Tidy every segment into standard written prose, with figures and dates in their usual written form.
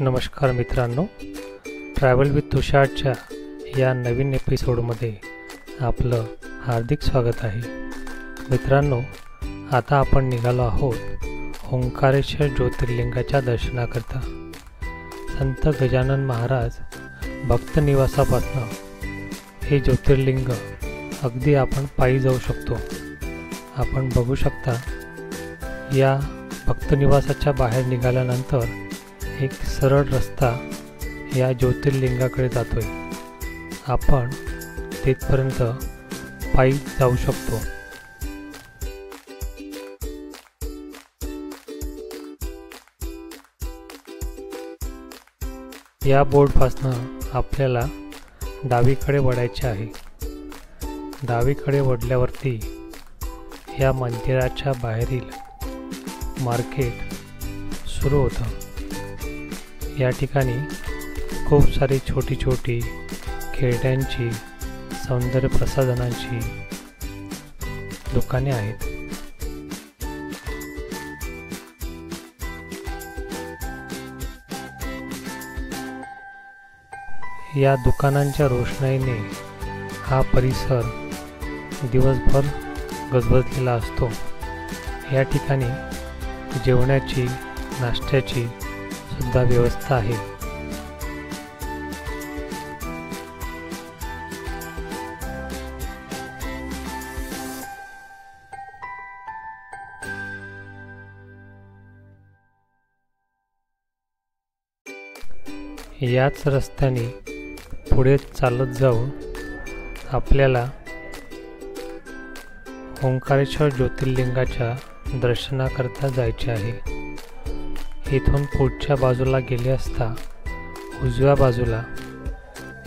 नमस्कार मित्रांनो, travel with तुषारच्या या नवीन एपिसोडमध्ये आपलं हार्दिक स्वागत आहे। मित्रांनो, आता आपण निघालो आहोत ओंकारेश्वर ज्योतिर्लिंगाच्या दर्शनाकरता। संत गजानन महाराज भक्त निवासापासून हे ज्योतिर्लिंग अगदी आपण पायी जाऊ शकतो। आपण बघू शकता, या भक्त निवासाच्या बाहेर निघाल्यानंतर एक सरळ रस्ता या ज्योतिर्लिंगाकडे जातोय। आपण तिथपर्यंत पायी जाऊ शकतो। या बोर्डपासून आपल्याला डावीकडे वळायचे आहे। डावीकडे वळल्यावरती या मंदिराच्या बाहेरील मार्केट सुरू होतं। या ठिकाणी खूप सारी छोटी छोटी खेळण्यांची, सौंदर्य प्रसाधनांची दुकाने आहेत। या दुकानांच्या रोषणाईने हा परिसर दिवसभर गजबजलेला असतो। या ठिकाणी जेवणाची, नाश्त्याची सुद्धा व्यवस्था आहे। याच रस्त्याने पुढे चालत जाऊन आपल्याला ओंकारेश्वर ज्योतिर्लिंगाच्या दर्शनाकरता जायचे आहे। इथून पुढच्या बाजूला गेले असता उजव्या बाजूला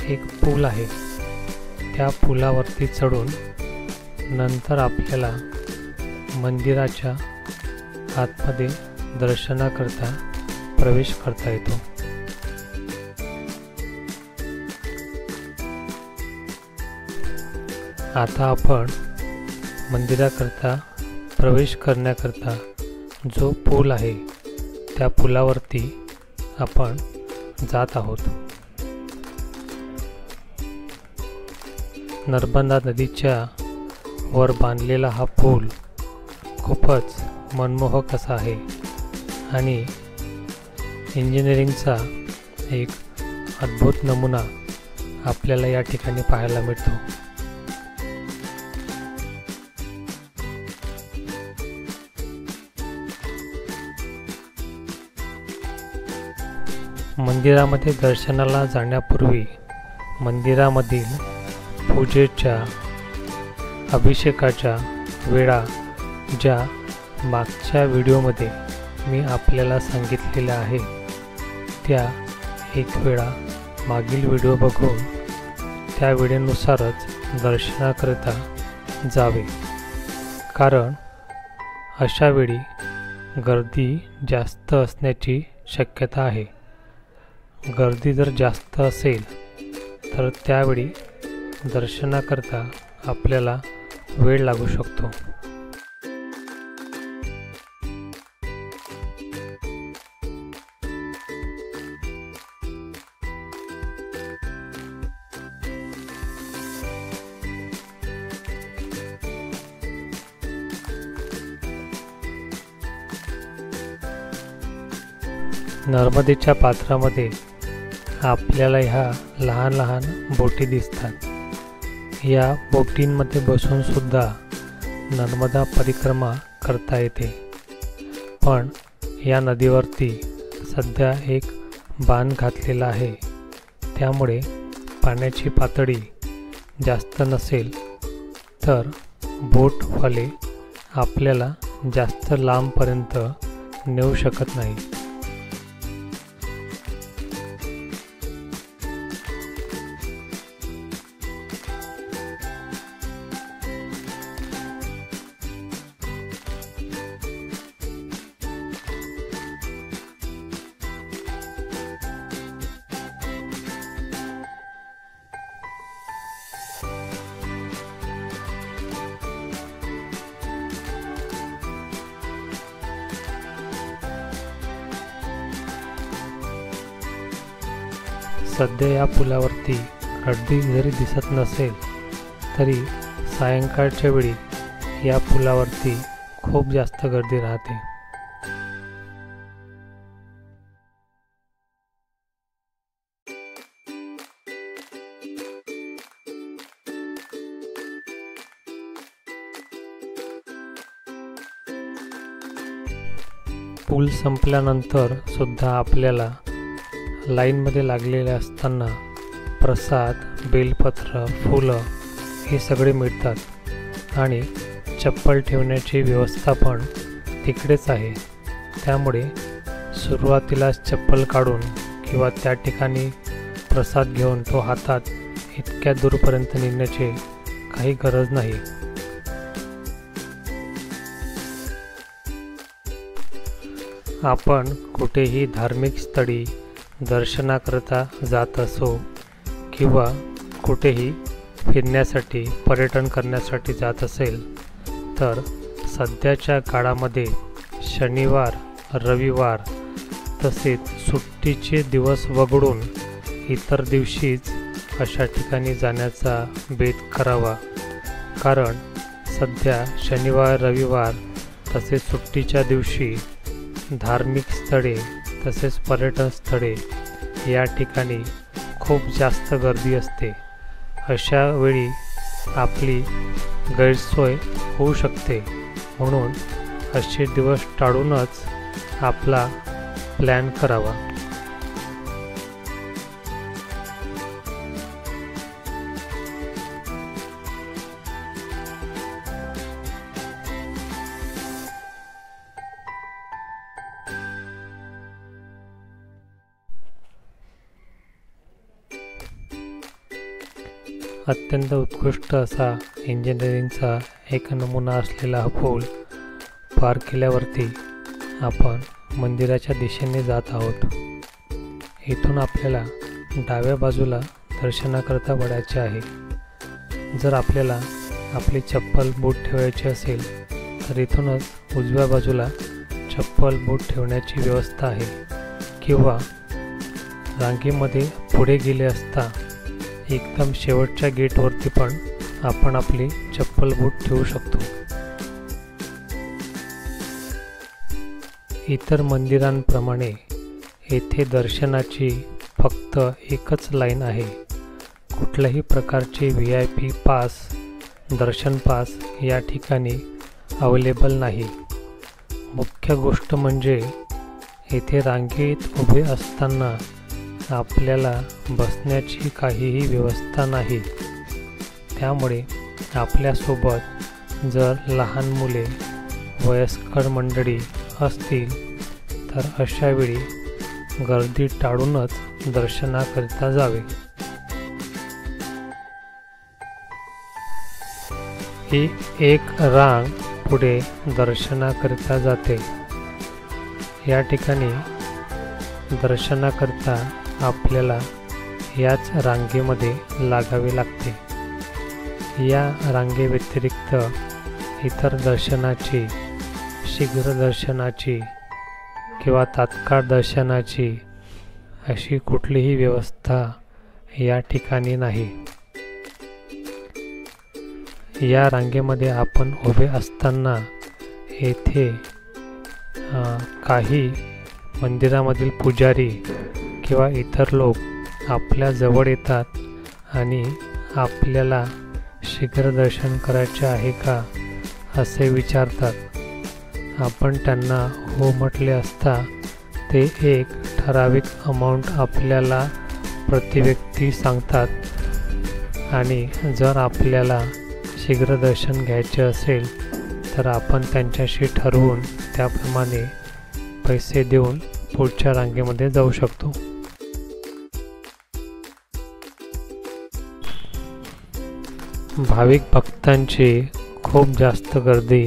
एक पूल आहे। त्या पुलावरती चढून नंतर आपल्याला मंदिराच्या आतमध्ये दर्शनाकरता प्रवेश करता येतो। आता आपण मंदिराकरता प्रवेश करण्याकरता जो पूल आहे त्या पुलावरती आपण जात आहोत। नर्मदा नदीच्या वर बांधलेला हा पूल खूपच मनमोहक असा आहे आणि इंजिनिअरिंगचा एक अद्भुत नमुना आपल्याला या ठिकाणी पाहायला मिळतो। मंदिरामध्ये दर्शनाला जाण्यापूर्वी मंदिरामधील पूजेच्या, अभिषेकाच्या वेळा ज्या मागच्या व्हिडिओमध्ये मी आपल्याला सांगितलेल्या आहेत, त्या एक वेळा मागील व्हिडिओ बघून त्या वेळेनुसारच दर्शनाकरता जावे, कारण अशा वेळी गर्दी जास्त असण्याची शक्यता आहे। गर्दी जर जास्त असेल तर त्यावेळी दर्शनाकरता आपल्याला वेळ लागू शकतो। नर्मदेच्या पात्रामध्ये आपल्याला ह्या लहान लहान बोटी दिसतात। या बोटींमध्ये बसून सुद्धा नर्मदा परिक्रमा करता येते, पण या नदीवरती सध्या एक बांध घातलेला आहे, त्यामुळे पाण्याची पातळी जास्त नसेल तर बोटवाले आपल्याला जास्त लांबपर्यंत नेऊ शकत नाही। सध्या या पुलावरती गर्दी जरी दिसत नसेल तरी सायंकाळच्या वेळी या पुलावरती खूप जास्त गर्दी राहते. पूल संपल्यानंतर सुद्धा आपल्याला लाईनमध्ये लागलेले असताना प्रसाद, बेलपत्र, फुलं हे सगळे मिळतात आणि चप्पल ठेवण्याची व्यवस्था पण तिकडेच आहे. त्यामुळे सुरुवातीलाच चप्पल काढून किंवा त्या ठिकाणी प्रसाद घेऊन तो हातात इतक्या दूरपर्यंत निघण्याची काही गरज नाही. आपण कुठेही धार्मिक स्थळी दर्शनाकरता जात असो किंवा कुठेही फिरण्यासाठी पर्यटन करण्यासाठी जात असेल तर सध्याच्या काळामध्ये शनिवार, रविवार तसेच सुट्टीचे दिवस वगळून इतर दिवशीच अशा ठिकाणी जाण्याचा बेत करावा. कारण सध्या शनिवार, रविवार तसेच सुट्टीच्या दिवशी धार्मिक स्थळे तसेच पर्यटन स्थळे या ठिकाणी खूप जास्त गर्दी असते. अशा वेळी आपली गैरसोय होऊ शकते. म्हणून असे दिवस टाळूनच आपला प्लॅन करावा. अत्यंत उत्कृष्ट असा इंजिनिअरिंगचा एक नमुना असलेला हा पूल पार केल्यावरती आपण मंदिराच्या दिशेने जात आहोत. इथून आपल्याला डाव्या बाजूला दर्शनाकरता वळायचे आहे. जर आपल्याला आपली चप्पल बूट ठेवायची असेल तर इथूनच उजव्या बाजूला चप्पल बूट ठेवण्याची व्यवस्था आहे किंवा रांगेमध्ये पुढे गेले असता एकदम शेवटच्या गेटवरती पण आपण आपली चप्पल बूट ठेवू शकतो. इतर मंदिरांप्रमाणे येथे दर्शनाची फक्त एकच लाईन आहे. कुठल्याही प्रकारचे VIP पास, दर्शन पास या ठिकाणी अवेलेबल नाही. मुख्य गोष्ट म्हणजे येथे रांगेत उभे असताना आपल्याला बसण्याची काहीही व्यवस्था नाही. त्यामुळे आपल्यासोबत जर लहान मुले, वयस्कर मंडळी असतील तर अशा वेळी गर्दी टाळूनच दर्शनाकरिता जावे. ही एक रांग पुढे दर्शनाकरिता जाते. या ठिकाणी दर्शनाकरिता आपल्याला याच रांगेमध्ये लागावे लागते. या रांगेव्यतिरिक्त इतर दर्शनाची, शीघ्र दर्शनाची किंवा तात्काळ दर्शनाची अशी कुठलीही व्यवस्था या ठिकाणी नाही. या रांगेमध्ये आपण उभे असताना येथे काही मंदिरामधील पुजारी किंवा इतर लोक आपल्या जवळ येतात आणि आपल्याला शीघ्र दर्शन करायचे आहे का असे विचारतात. आपण त्यांना हो म्हटले असता ते एक ठराविक अमाऊंट आपल्याला प्रति व्यक्ती सांगतात आणि जर आपल्याला शीघ्र दर्शन घ्यायचे असेल तर आपण त्यांच्याशी ठरवून त्याप्रमाणे पैसे देऊन पुढच्या रांगेमध्ये जाऊ शकतो. भाविक भक्तांची खूप जास्त गर्दी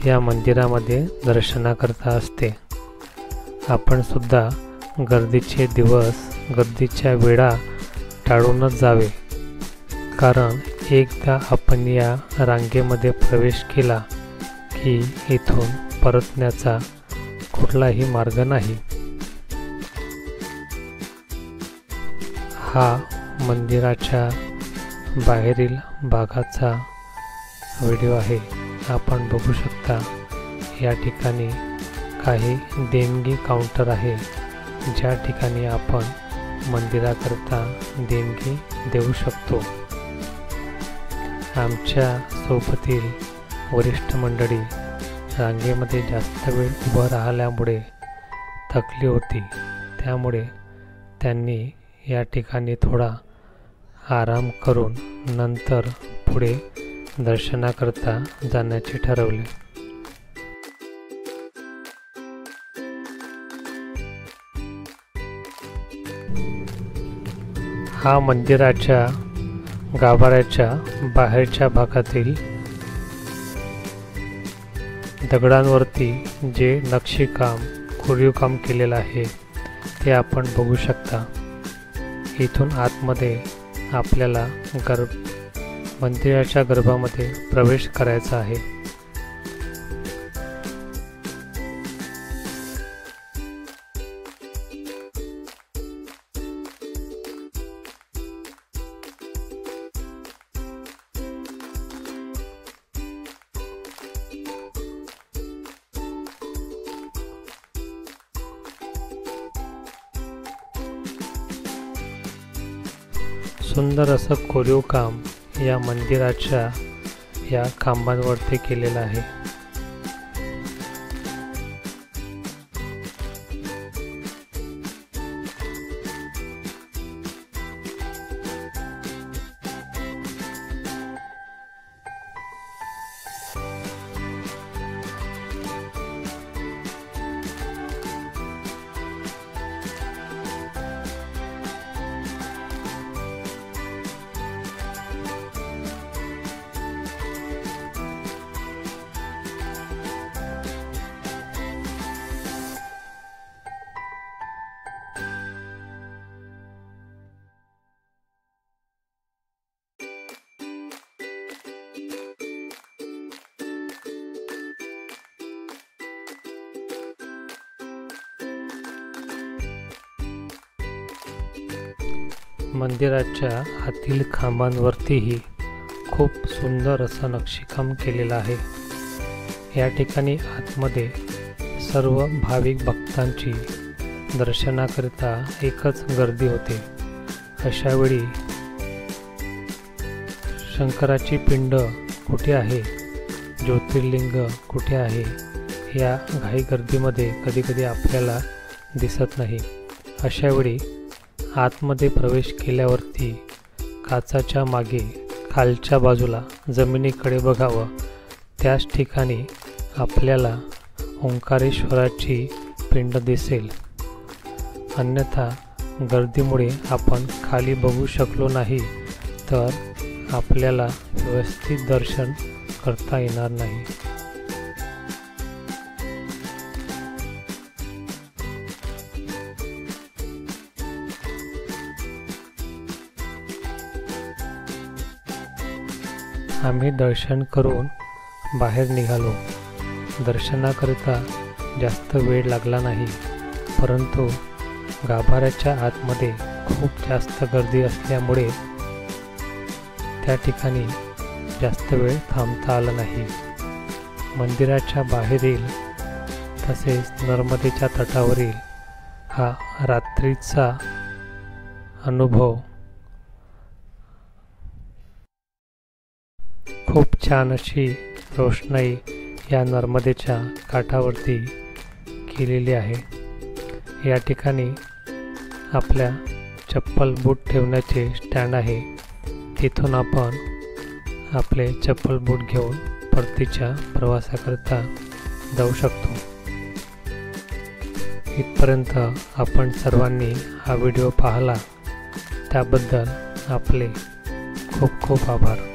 या मंदिरामध्ये दर्शनाकरता असते. आपण सुद्धा गर्दीचे दिवस, गर्दीच्या वेळा टाळूनच जावे. कारण एकदा आपण या रांगेमध्ये प्रवेश केला की इथून परतण्याचा कुठलाही मार्ग नाही. हा मंदिराच्या बाहेरील भागाचा व्हिडिओ आहे। आपण बघू शकता या ठिकाणी काही देणगी काउंटर आहे, ज्या ठिकाणी आपण मंदिराकरता देणगी देऊ शकतो। आमच्या सोबतील वरिष्ठ मंडळी रांगेमध्ये जास्त वेळ उभं राहिल्यामुळे थकली होती, त्यामुळे त्यांनी या ठिकाणी थोडा आराम करून नंतर पुढे दर्शनाकरता जाण्याचे ठरवले। हा मंदिराच्या गाभाऱ्याच्या बाहेरच्या भागातील दगडांवरती जे नक्षीकाम कोरीवकाम केलेलं आहे ते आपण बघू शकता। इथून आतमध्ये आपल्याला मंदिराच्या गर्भामध्ये प्रवेश करायचा आहे। सुंदर असं कोरीव काम या मंदिराच्या या खांबांवरती केलेलं आहे। मंदिराच्या आतील खांबांवरतीही खूप सुंदर असं नक्षीकाम केलेलं आहे। या ठिकाणी आतमध्ये सर्व भाविक भक्तांची दर्शनाकरिता एकच गर्दी होते। अशा वेळी शंकराची पिंड कुठे आहे, ज्योतिर्लिंग कुठे आहे, या घाई गर्दीमध्ये कधीकधी आपल्याला दिसत नाही। अशा वेळी आतमध्ये प्रवेश केल्यावरती काचाच्या मागे खालच्या बाजूला जमिनीकडे बघावं, त्याच ठिकाणी आपल्याला ओंकारेश्वराची पिंड दिसेल। अन्यथा गर्दीमुळे आपण खाली बघू शकलो नाही तर आपल्याला व्यवस्थित दर्शन करता येणार नाही। आम्ही दर्शन करून बाहेर निघालो। दर्शनाकरिता जास्त वेळ लागला नाही, परंतु गाभाऱ्याच्या आतमध्ये खूप जास्त गर्दी असल्यामुळे त्या ठिकाणी जास्त वेळ थांबता आला नाही। मंदिराच्या बाहेरील तसेच नर्मदेच्या तटावरील हा रात्रीचा अनुभव खूप छान अशी रोषणाई या नर्मदेच्या काठावरती केलेली आहे। या ठिकाणी आपल्या चप्पल बूट ठेवण्याचे स्टँड आहे, तिथून आपण आपले चप्पल बूट घेऊन परतीच्या प्रवासाकरता जाऊ शकतो। इथपर्यंत आपण सर्वांनी हा व्हिडिओ पाहिला त्याबद्दल आपले खूप खूप आभार।